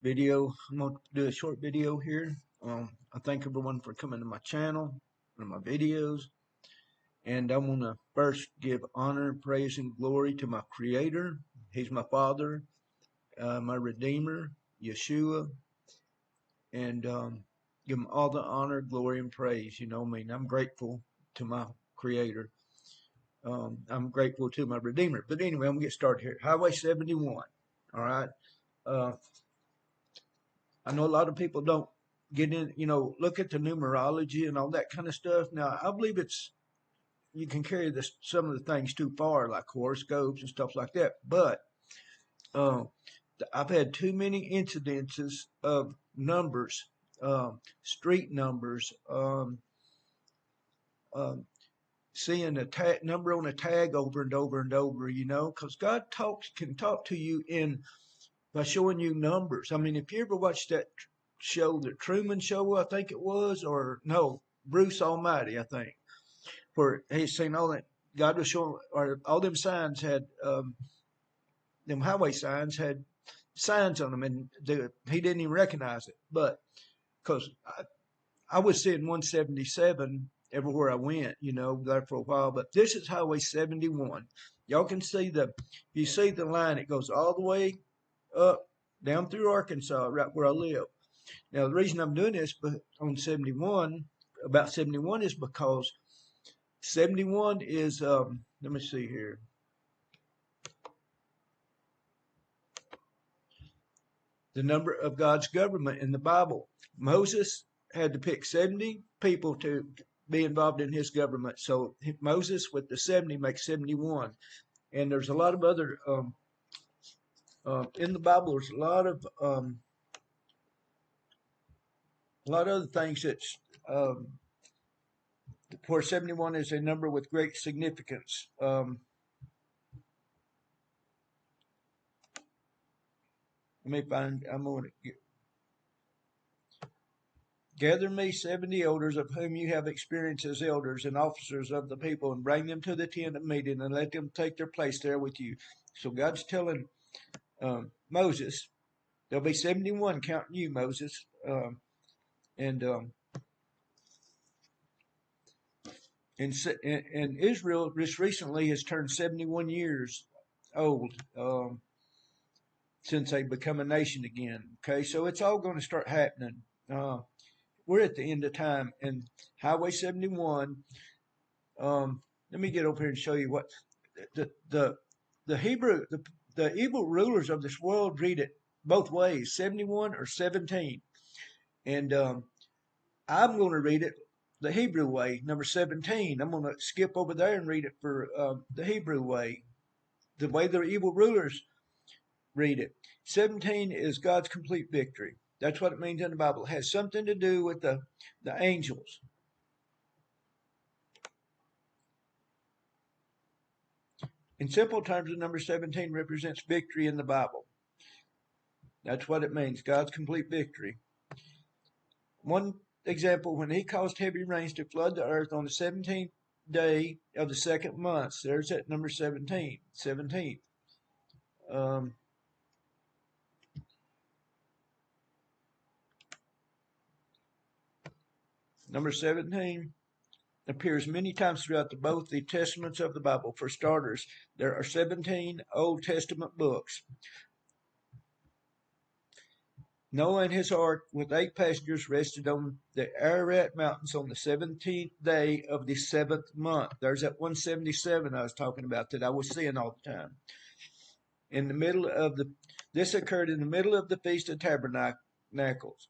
video. I'm going to do a short video here. I thank everyone for coming to my channel and my videos. And I want to first give honor, praise, and glory to my Creator. He's my Father, my Redeemer, Yeshua, and give him all the honor, glory, and praise. You know, I'm grateful to my Creator. I'm grateful to my Redeemer. But anyway, I'm going to get started here. Highway 71. All right. Uh, I know a lot of people don't get in, look at the numerology and all that kind of stuff. Now, I believe you can carry some of the things too far, like horoscopes and stuff like that. But uh, I've had too many incidences of numbers, street numbers, um, seeing a number on a tag over and over and over, because God can talk to you by showing you numbers. I mean, if you ever watched that show, the Truman Show, I think it was, or no, Bruce Almighty, I think, where he's saying all that, God was showing, or all them signs had, them highway signs had signs on them, and he didn't even recognize it. But because I was seeing 177 everywhere I went, there for a while. But this is Highway 71. Y'all can see you see the line, it goes all the way up down through Arkansas, right where I live. Now, the reason I'm doing this on 71, about 71, is because 71 is, let me see here. The number of God's government in the Bible. Moses had to pick 70 people to be involved in his government. So Moses with the 70 makes 71. And there's a lot of other, in the Bible, there's a lot of other things that's, where 71 is a number with great significance. Let me find, I'm going to gather me 70 elders of whom you have experience as elders and officers of the people, and bring them to the tent of meeting, and let them take their place there with you. So God's telling Moses, there'll be 71 counting you, Moses. And Israel just recently has turned 71 years old since they become a nation again. Okay, so it's all going to start happening. We're at the end of time, and Highway 71. Let me get over here and show you what the Hebrew, the evil rulers of this world read it both ways, 71 or 17. And I'm going to read it the Hebrew way, number 17. I'm going to skip over there and read it for the Hebrew way, the way the evil rulers read it. 17 is God's complete victory. That's what it means in the Bible. It has something to do with the angels. In simple terms, the number 17 represents victory in the Bible. That's what it means, God's complete victory. One example, when he caused heavy rains to flood the earth on the 17th day of the second month. There's that number 17. 17th. Number 17 appears many times throughout both the testaments of the Bible. For starters, there are 17 Old Testament books. Noah and his ark with 8 passengers rested on the Ararat Mountains on the 17th day of the 7th month. There's that 177 I was talking about that I was seeing all the time. This occurred in the middle of the Feast of Tabernacles.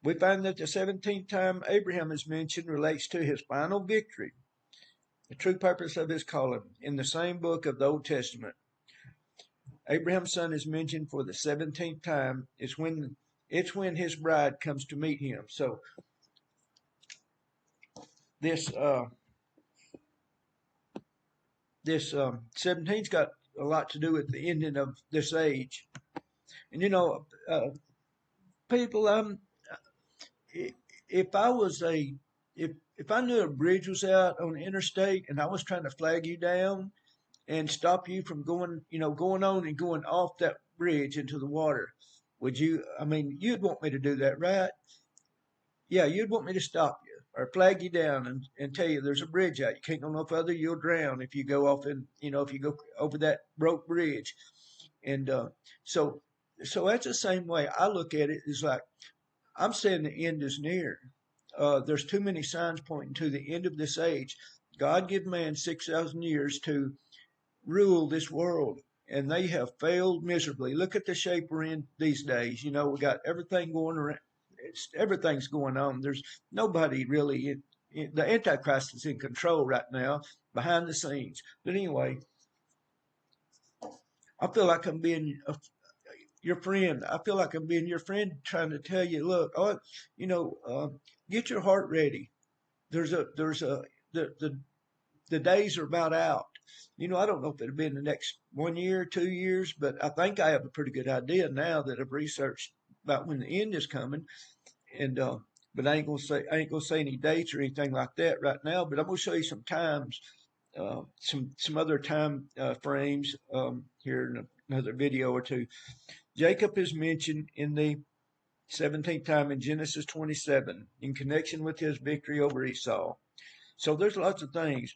We find that the 17th time Abraham is mentioned relates to his final victory, the true purpose of his calling, in the same book of the Old Testament. Abraham's son is mentioned for the 17th time. It's when his bride comes to meet him. So this 17's got a lot to do with the ending of this age. And people, if I knew a bridge was out on the interstate and I was trying to flag you down and stop you from going on and going off bridge into the water. Would you, I mean, you'd want me to do that, right? Yeah, you'd want me to stop you or flag you down and tell you there's a bridge out. You can't go no further. You'll drown if you go off in, if you go over that broke bridge. And so, so that's the same way I look at it. Is like I'm saying the end is near. There's too many signs pointing to the end of this age. God gave man 6,000 years to rule this world, and they have failed miserably. Look at the shape we're in these days. We got everything going around. Everything's going on. There's nobody really. The Antichrist is in control right now behind the scenes. But anyway, I feel like I'm being your friend. I feel like I'm being your friend, trying to tell you, look, get your heart ready. The days are about out. I don't know if it'll be in the next 1 year, 2 years, but I think I have a pretty good idea now that I've researched about when the end is coming. And but I ain't gonna say any dates or anything like that right now. But I'm gonna show you some times, some other time frames here in another video or two. Jacob is mentioned in the 17th time in Genesis 27 in connection with his victory over Esau. So there's lots of things.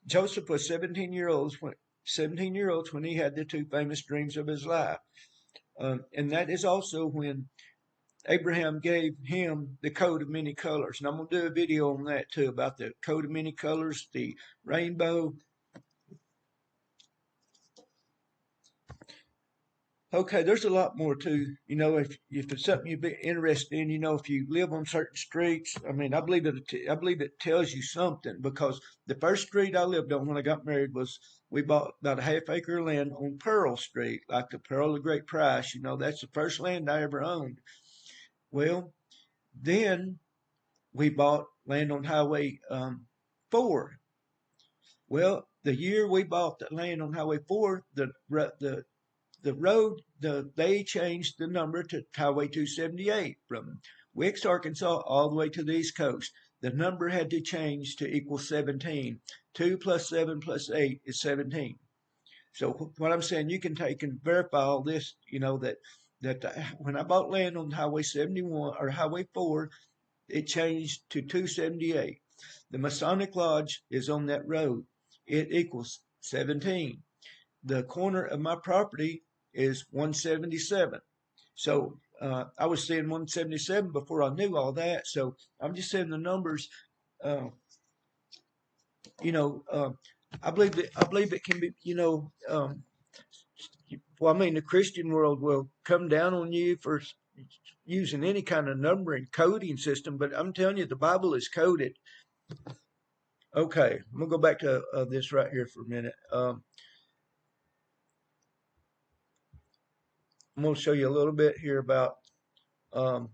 Joseph was 17-year-olds when he had the two famous dreams of his life. And that is also when Abraham gave him the coat of many colors. And I'm going to do a video on that too, about the coat of many colors, the rainbow. Okay, there's a lot more too. If it's something you'd be interested in, if you live on certain streets, I mean, I believe it tells you something, because the first street I lived on when I got married we bought about a half acre of land on Pearl Street, like the Pearl of Great Price. That's the first land I ever owned. Well, then we bought land on Highway 4. Well, the year we bought the land on Highway 4, the road, they changed the number to Highway 278 from Wicks, Arkansas, all the way to the East Coast. The number had to change to equal 17. 2 plus 7 plus 8 is 17. So what I'm saying, you can take and verify all this, that when I bought land on Highway 71 or Highway 4, it changed to 278. The Masonic Lodge is on that road. It equals 17. The corner of my property is 177. So I was saying 177 before I knew all that. So I'm just saying the numbers. I believe it can be. Well, I mean, the Christian world will come down on you for using any kind of numbering coding system, but I'm telling you, the Bible is coded. Okay, I'm gonna go back to this right here for a minute. I'm going to show you a little bit here about how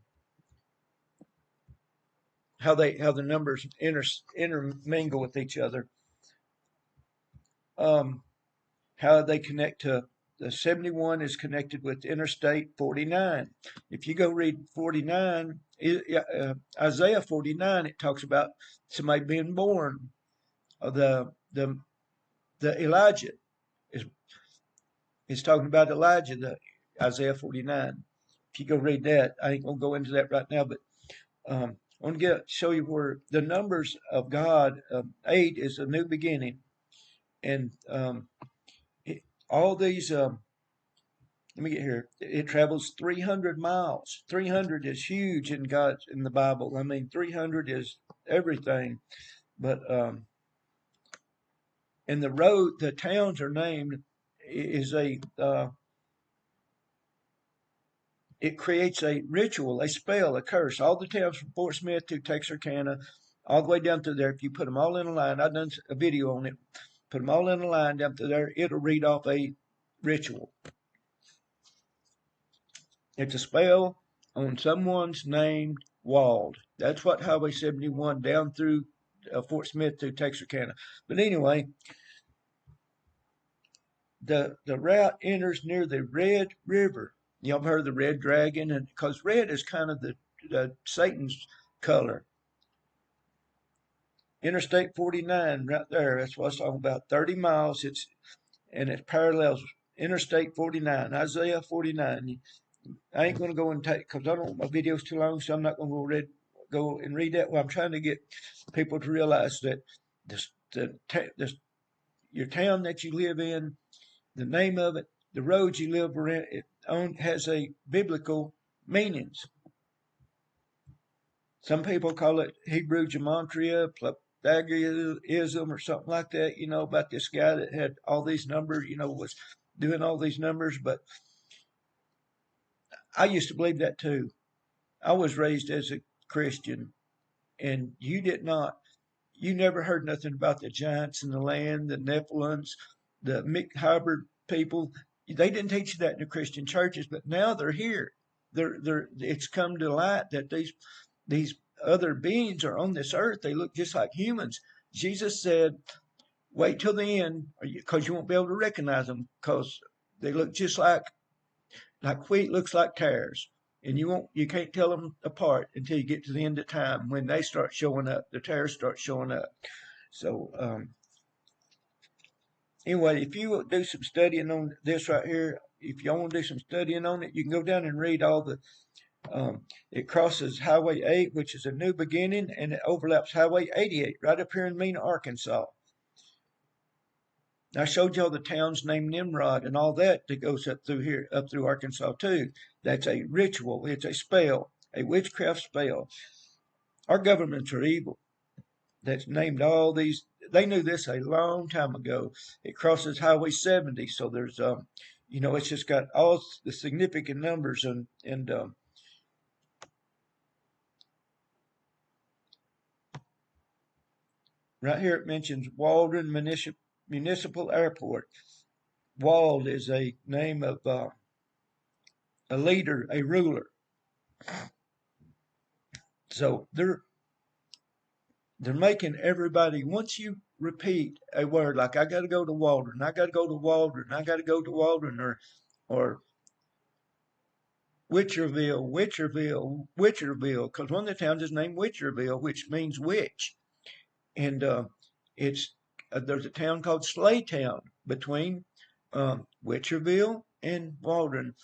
the numbers intermingle with each other. How they connect to the 71 is connected with Interstate 49. If you go read 49, Isaiah 49, it talks about somebody being born. The Elijah is talking about Elijah. The Isaiah 49. If you go read that, I ain't gonna go into that right now, but I want to show you where the numbers of God. 8 is a new beginning, and all these. Let me get here. It travels 300 miles. 300 is huge in the Bible. I mean, 300 is everything. But and the towns are named is it creates a ritual, a spell, a curse. All the towns from Fort Smith to Texarkana, all the way down through there, if you put them all in a line, I've done a video on it, put them all in a line down through there, it'll read off a ritual. It's a spell on someone's name, Walled. That's what Highway 71 down through Fort Smith to Texarkana. But anyway, the route enters near the Red River. Y'all have heard of the Red Dragon, and because red is kind of the Satan's color. Interstate 49 right there. That's what I was talking about. 30 miles. It parallels Interstate 49, Isaiah 49. I ain't going to go and take, because I don't want my videos too long, so I'm not going to go and read that. Well, I'm trying to get people to realize that your town that you live in, the name of it, the road you live on has a biblical meanings. Some people call it Hebrew gematria, Pythagoreanism, or something like that, about this guy that had all these numbers, was doing all these numbers. But I used to believe that too. I was raised as a Christian, and you did not. You never heard nothing about the giants in the land, the Nephilims, the mixed hybrid people. They didn't teach you that in the Christian churches, but now they're here. It's come to light that these other beings are on this earth. They look just like humans. Jesus said, wait till the end, because you won't be able to recognize them, because they look just like wheat looks like tares. And you can't tell them apart until you get to the end of time, when they start showing up. The tares start showing up. So anyway, if you do some studying on this right here, if y'all want to do some studying on it, you can go down and read all the. It crosses Highway 8, which is a new beginning, and it overlaps Highway 88 right up here in Mena, Arkansas. I showed y'all the towns named Nimrod and all that goes up through here, up through Arkansas too. That's a ritual. It's a spell, a witchcraft spell. Our governments are evil. That's named all these. They knew this a long time ago. It crosses Highway 70, so there's it's just got all the significant numbers and right here it mentions Waldron Municipal Airport. Wald is a name of a leader, a ruler. So they're making everybody, once you repeat a word like I got to go to Waldron, I got to go to Waldron, I got to go to Waldron, or Witcherville, because one of the towns is named Witcherville, which means witch. And there's a town called Slaytown between Witcherville and Waldron.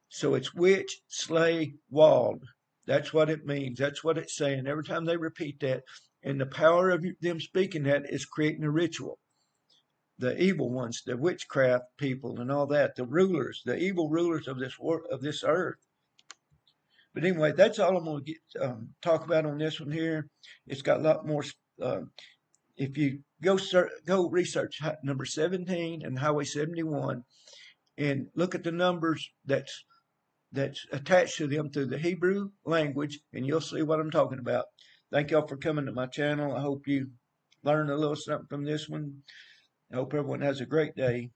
So it's witch, slay, walled. That's what it means. That's what it's saying. Every time they repeat that, and the power of them speaking that is creating a ritual. The evil ones, the witchcraft people, and all that, the rulers, the evil rulers of this earth. But anyway, that's all I'm going to talk about on this one here. It's got a lot more. If you go research number 17 and Highway 71, and look at the numbers that's attached to them through the Hebrew language, and you'll see what I'm talking about. Thank y'all for coming to my channel. I hope you learned a little something from this one. I hope everyone has a great day.